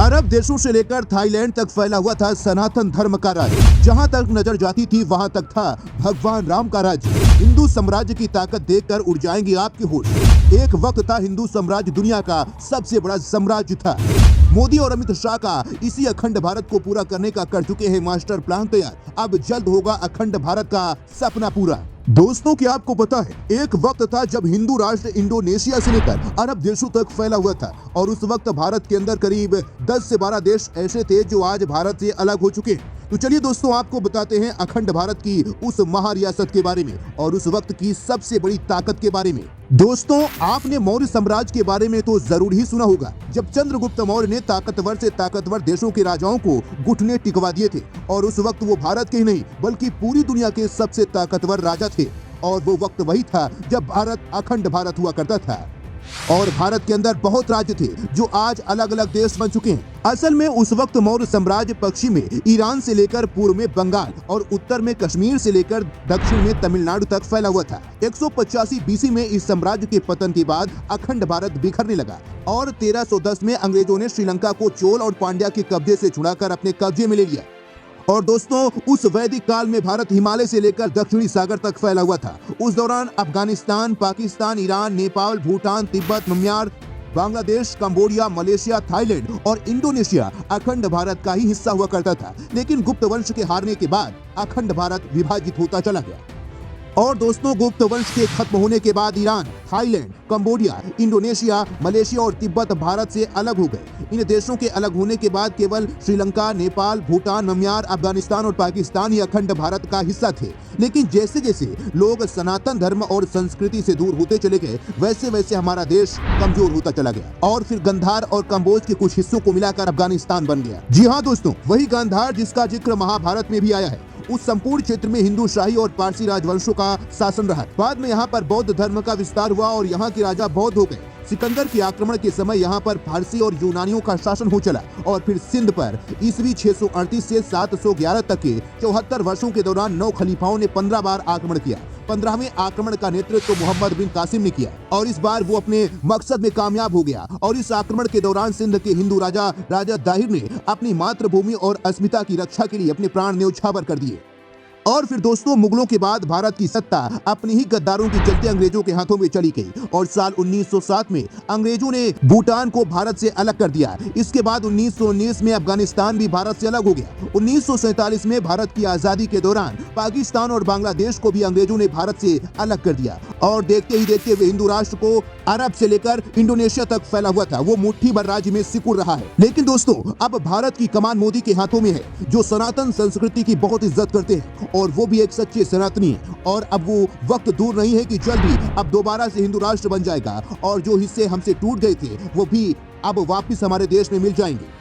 अरब देशों से लेकर थाईलैंड तक फैला हुआ था सनातन धर्म का राज। जहां तक नजर जाती थी वहां तक था भगवान राम का राज्य। हिंदू साम्राज्य की ताकत देखकर उड़ जाएंगे आपके होश। एक वक्त था हिंदू साम्राज्य दुनिया का सबसे बड़ा साम्राज्य था। मोदी और अमित शाह का इसी अखंड भारत को पूरा करने का कर चुके हैं मास्टर प्लान तैयार। अब जल्द होगा अखंड भारत का सपना पूरा। दोस्तों, क्या आपको पता है, एक वक्त था जब हिंदू राष्ट्र इंडोनेशिया से लेकर अरब देशों तक फैला हुआ था और उस वक्त भारत के अंदर करीब 10 से 12 देश ऐसे थे जो आज भारत से अलग हो चुके हैं। तो चलिए दोस्तों, आपको बताते हैं अखंड भारत की उस महारियासत के बारे में और उस वक्त की सबसे बड़ी ताकत के बारे में। दोस्तों, आपने मौर्य साम्राज्य के बारे में तो जरूर ही सुना होगा, जब चंद्रगुप्त मौर्य ने ताकतवर से ताकतवर देशों के राजाओं को घुटने टिकवा दिए थे और उस वक्त वो भारत के ही नहीं बल्कि पूरी दुनिया के सबसे ताकतवर राजा थे। और वो वक्त वही था जब भारत अखंड भारत हुआ करता था और भारत के अंदर बहुत राज्य थे जो आज अलग अलग देश बन चुके हैं। असल में उस वक्त मौर्य साम्राज्य पश्चिम में ईरान से लेकर पूर्व में बंगाल और उत्तर में कश्मीर से लेकर दक्षिण में तमिलनाडु तक फैला हुआ था। 185 बीसी में इस साम्राज्य के पतन के बाद अखंड भारत बिखरने लगा और 1310 में अंग्रेजों ने श्रीलंका को चोल और पांड्या के कब्जे से छुड़ाकर अपने कब्जे में ले लिया। और दोस्तों, उस वैदिक काल में भारत हिमालय से लेकर दक्षिणी सागर तक फैला हुआ था। उस दौरान Afghanistan, Pakistan, Iran, Nepal, Bhutan, Tibet, Myanmar, Bangladesh, Cambodia, Malaysia, Thailand और इंडोनेशिया अखंड भारत का ही हिस्सा हुआ करता था। लेकिन गुप्त वंश के हारने के बाद अखंड भारत विभाजित होता चला गया। और दोस्तों, गुप्त वंश के खत्म होने के बाद Iran, Thailand, Cambodia, Indonesia, Malaysia और तिब्बत भारत से अलग हो गए। इन देशों के अलग होने के बाद केवल श्रीलंका, नेपाल, भूटान, म्यांमार, अफगानिस्तान और पाकिस्तान ही अखंड भारत का हिस्सा थे। लेकिन जैसे जैसे लोग सनातन धर्म और संस्कृति से दूर होते चले गए, वैसे वैसे हमारा देश कमजोर होता चला गया और फिर गांधार और कंबोज के कुछ हिस्सों को मिलाकर अफगानिस्तान बन गया। जी हाँ दोस्तों, वही गांधार जिसका जिक्र महाभारत में भी आया है। उस संपूर्ण क्षेत्र में हिंदू शाही और पारसी राजवंशों का शासन रहा। बाद में यहाँ पर बौद्ध धर्म का विस्तार हुआ और यहाँ के राजा बौद्ध हो गए। सिकंदर के आक्रमण के समय यहाँ पर फारसी और यूनानियों का शासन हो चला और फिर सिंध पर ईस्वी 638 से 711 तक के 74 वर्षों के दौरान 9 खलीफाओं ने 15 बार आक्रमण किया। 15वें आक्रमण का नेतृत्व मोहम्मद बिन कासिम ने किया और इस बार वो अपने मकसद में कामयाब हो गया। और इस आक्रमण के दौरान सिंध के हिंदू राजा दाहिर ने अपनी मातृभूमि और अस्मिता की रक्षा के लिए अपने प्राण न्यौछावर कर दिए। और फिर दोस्तों, मुगलों के बाद भारत की सत्ता अपनी ही गद्दारों के चलते अंग्रेजों के हाथों में चली गई और साल 1907 में अंग्रेजों ने भूटान को भारत से अलग कर दिया। इसके बाद 1919 में अफगानिस्तान भी भारत से अलग हो गया। 1947 में भारत की आजादी के दौरान पाकिस्तान और बांग्लादेश को भी अंग्रेजों ने भारत से अलग कर दिया और देखते ही देखते वे हिंदू राष्ट्र को अरब से लेकर इंडोनेशिया तक फैला हुआ था वो मुट्ठी भर राज्य में सिकुड़ रहा है। लेकिन दोस्तों, अब भारत की कमान मोदी के हाथों में है जो सनातन संस्कृति की बहुत इज्जत करते हैं और वो भी एक सच्चे सनातनी है। और अब वो वक्त दूर नहीं है कि जल्द ही अब दोबारा से हिंदू राष्ट्र बन जाएगा और जो हिस्से हमसे टूट गए थे वो भी अब वापिस हमारे देश में मिल जाएंगे।